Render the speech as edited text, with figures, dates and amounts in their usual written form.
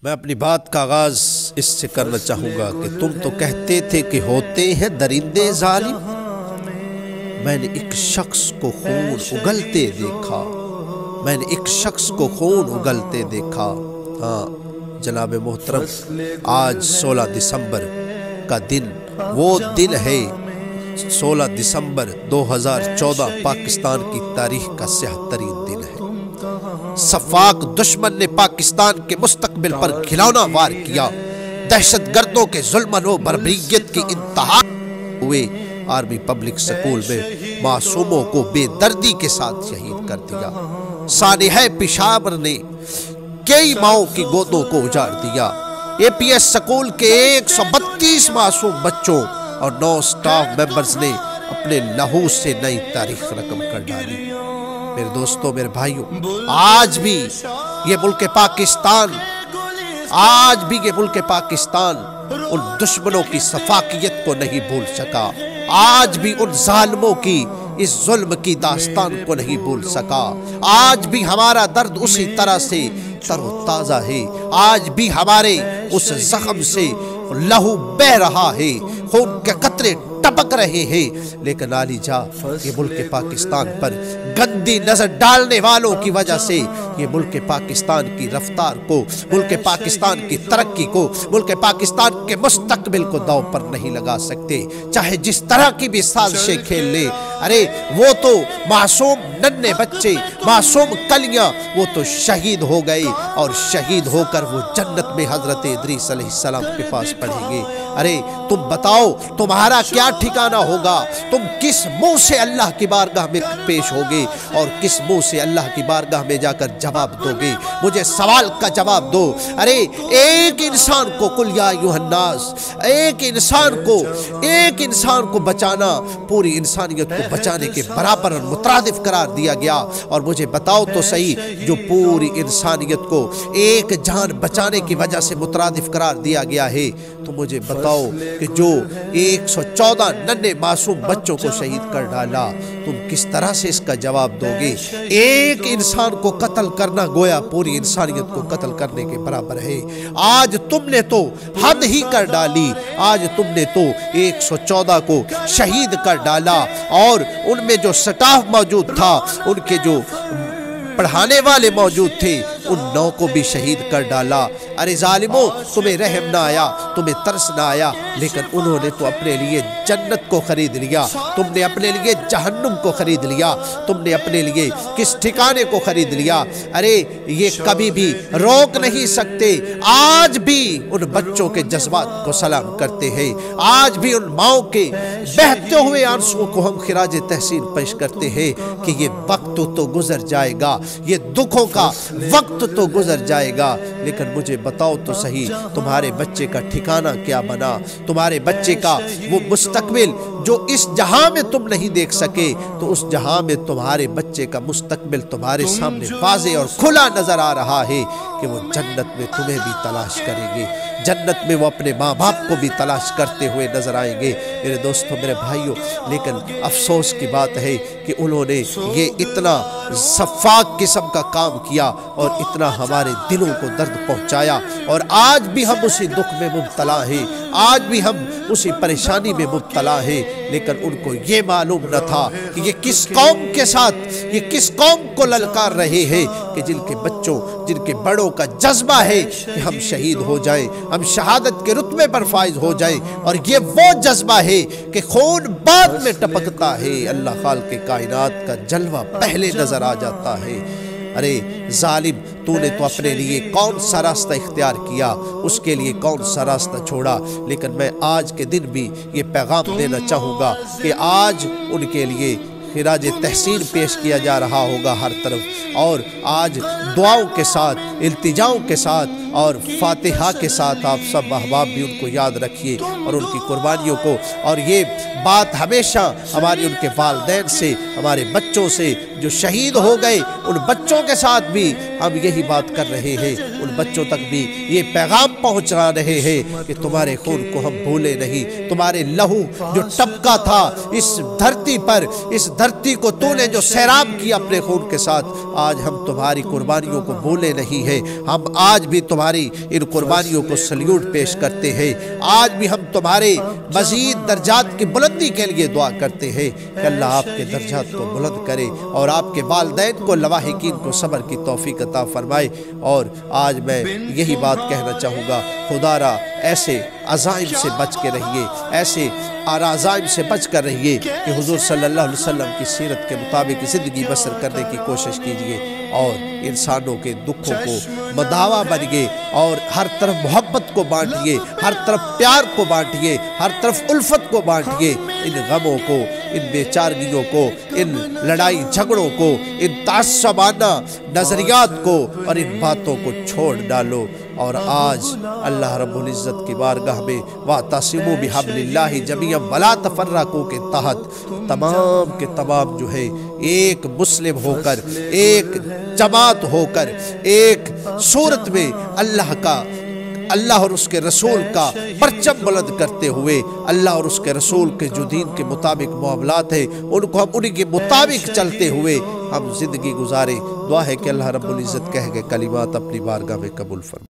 میں اپنی بات کا آغاز اس سے کرنا چاہوں گا کہ تم تو کہتے تھے کہ ہوتے ہیں درندے ظالم، میں نے ایک شخص کو خون اگلتے دیکھا، میں نے ایک شخص کو خون اگلتے دیکھا۔ ہاں جناب محترم، آج 16 دسمبر کا دن وہ دن ہے، 16 دسمبر 2014 پاکستان کی تاریخ کا سیاہ ترین دن ہے۔ سفاک دشمن نے پاکستان کے مستقبل پر کھلونا وار کیا، دہشت گردوں کے ظلم و بربریت کی انتہا ہوئے، آرمی پبلک سکول میں معصوموں کو بے دردی کے ساتھ شہید کر دیا۔ سانحہ پشاور نے کئی ماؤں کی گودوں کو اجاڑ دیا۔ اے پی ایس سکول کے 132 معصوم بچوں اور 9 سٹاف ممبرز نے اپنے لہو سے نئی تاریخ رقم کر ڈالی۔ میرے دوستوں، میرے بھائیوں، آج بھی یہ ملک پاکستان ان دشمنوں کی سفاکیت کو نہیں بھول سکا، آج بھی ان ظالموں کی اس ظلم کی داستان کو نہیں بھول سکا۔ آج بھی ہمارا درد اسی طرح سے تر و تازہ ہے، آج بھی ہمارے اس زخم سے لہو بہ رہا ہے، خون کے قطرے ٹپک رہے ہیں، لیکن عالی جا یہ ملک پاکستان پر گندی نظر ڈالنے والوں کی وجہ سے یہ ملک پاکستان کی رفتار کو، ملک پاکستان کی ترقی کو، ملک پاکستان کے مستقبل کو داؤ پر نہیں لگا سکتے، چاہے جس طرح کی بھی سازشیں کھیل لے۔ ارے وہ تو معصوم ننھے بچے، معصوم کلیاں، وہ تو شہید ہو گئے، اور شہید ہو کر وہ جنت میں حضرت ادریس علیہ السلام کے پاس پڑھیں گے۔ ارے تم بتاؤ تمہارا کیا ٹھکانہ ہوگا؟ تم کس منہ سے اللہ کی بارگاہ میں پیش ہوگے اور کس منہ سے اللہ کی بارگاہ میں جا کر جواب دو گے؟ مجھے سوال کا جواب دو۔ ارے ایک انسان کو قل یا ایھا الناس، ایک انسان کو بچانا پوری انسانیت کو بچانے کے برابر اور مترادف قرار دیا گیا، اور مجھے بتاؤ تو صحیح، جو پوری انسانیت کو ایک جان بچانے کی وجہ سے مترادف قرار دیا گیا ہے، تو مجھے بتاؤ کہ جو 114 ننھے معصوم بچوں کو شہید کر ڈالا، تم کس طرح سے اس کا جواب دو گے؟ ایک انسان کو قتل کرنا گویا پوری انسانیت کو قتل کرنے کے برابر ہے۔ آج تم نے تو حد ہی کر ڈالی، آج تم نے تو 114 کو شہید کر ڈالا، اور ان میں جو سٹاف موجود تھا، ان کے جو پڑھانے والے موجود تھے، ان 9 کو بھی شہید کر ڈالا۔ ارے ظالموں، تمہیں رحم نہ آیا، تمہیں ترس نہ آیا، لیکن انہوں نے تو اپنے لیے جنت کو خرید لیا، تم نے اپنے لیے جہنم کو خرید لیا، تم نے اپنے لیے کس ٹھکانے کو خرید لیا؟ ارے یہ کبھی بھی روک نہیں سکتے۔ آج بھی ان بچوں کے جذبات کو سلام کرتے ہیں، آج بھی ان ماؤں کے بہتے ہوئے آنسوؤں کو ہم خراج تحسین پیش کرتے ہیں کہ یہ وقت تو گزر جائے گا، یہ دکھوں کا وقت تو گزر جائے گا، لیکن مجھے بتاؤ تو صحیح، تمہارے بچے کا ٹھکانہ کیا بنا؟ تمہارے بچے کا وہ مستقبل جو اس جہاں میں تم نہیں دیکھ سکے، تو اس جہاں میں تمہارے بچے کا مستقبل تمہارے سامنے واضح اور کھلا نظر آ رہا ہے کہ وہ جنت میں تمہیں بھی تلاش کریں گے، جنت میں وہ اپنے ماں باپ کو بھی تلاش کرتے ہوئے نظر آئیں گے۔ میرے دوستوں، میرے بھائیوں، لیکن افسوس کی بات ہے کہ انہوں نے یہ اتنا شفاق قسم کا کام کیا اور اتنا ہمارے دلوں کو درد پہنچایا، اور آج بھی ہم اسی دکھ میں مبتلا ہیں، آج بھی ہم اسی پریشانی میں مبتلا ہیں، لیکن ان کو یہ معلوم نہ تھا کہ یہ کس قوم کے ساتھ، یہ کس قوم کو للکار رہے ہیں کہ جن کے بچوں، جن کے بڑوں کا جذبہ ہے کہ ہم شہید ہو جائیں، ہم شہادت کے رتبے پر فائز ہو جائیں، اور یہ وہ جذبہ ہے کہ خون بعد میں ٹپکتا ہے، اللہ خالق کائنات کا جلوہ پہلے نظر آ جاتا ہے۔ ارے ظالم، تو نے تو اپنے لیے کون سا راستہ اختیار کیا، اس کے لیے کون سا راستہ چھوڑا، لیکن میں آج کے دن بھی یہ پیغام دینا چاہوں گا کہ آج ان کے لیے خراج تحسین پیش کیا جا رہا ہوگا ہر طرف، اور آج دعاؤں کے ساتھ، التجاؤں کے ساتھ اور فاتحہ کے ساتھ آپ سب احباب بھی ان کو یاد رکھیے اور ان کی قربانیوں کو، اور یہ بات ہمیشہ ہماری ان کے والدین سے، ہمارے بچوں سے، جو شہید ہو گئے ان بچوں کے ساتھ بھی ہم یہی بات کر رہے ہیں، ان بچوں تک بھی یہ پیغام پہنچا رہے ہیں کہ تمہارے خون کو ہم بھولے نہیں، تمہارے لہو جو ٹپکا تھا اس دھرتی پر، اس دھرتی کو تو نے جو سیراب کیا اپنے خون کے ساتھ، آج ہم تمہاری قربانیوں کو بھولے نہیں ہیں، ہم آج بھی تمہاری ان قربانیوں کو سلیوٹ پیش کرتے ہیں، آج بھی ہم تمہارے مزید درجات کی بلندی کے لیے دعا کرتے ہیں کہ اللہ آپ کے درجات کو بلند کرے اور آپ کے والدین کو، لواحقین کو صبر کی توفیق عطا فرمائے۔ اور آج میں یہی بات کہنا چاہوں گا، خدا را ایسے عزائم سے بچ کے رہیے، ایسے عزائم سے بچ کر رہیے کہ حضور صلی اللہ علیہ وسلم کی سیرت کے مطابق زندگی بسر کرنے کی کوشش کیجئے اور انسانوں کے دکھوں کو مداوا بنیے اور ہر طرف محبت کو بانٹیے، ہر طرف پیار کو بانٹیے، ہر طرف الفت کو بانٹیے، ان غموں کو، ان بیچارگیوں کو، ان لڑائی جھگڑوں کو، ان تعصبانہ نظریات کو اور ان باتوں کو چھوڑ ڈالو۔ اور آج اللہ رب العزت کی بارگاہ میں وَاعْتَصِمُوا بِحَبْلِ اللَّهِ جَمِيعًا وَلَا تَفَرَّقُوا کے تحت تمام کے تمام جو ہے ایک مسلم ہو کر، ایک جماعت ہو کر، ایک صورت میں اللہ اور اس کے رسول کا پرچم بلند کرتے ہوئے، اللہ اور اس کے رسول کے جو دین کے مطابق معاملات ہیں ان کو ہم انہی کے مطابق چلتے ہوئے ہم زندگی گزارے۔ دعا ہے کہ اللہ رب العزت کہہ کے کلمات اپنی بارگاہ میں قبول فرمائے۔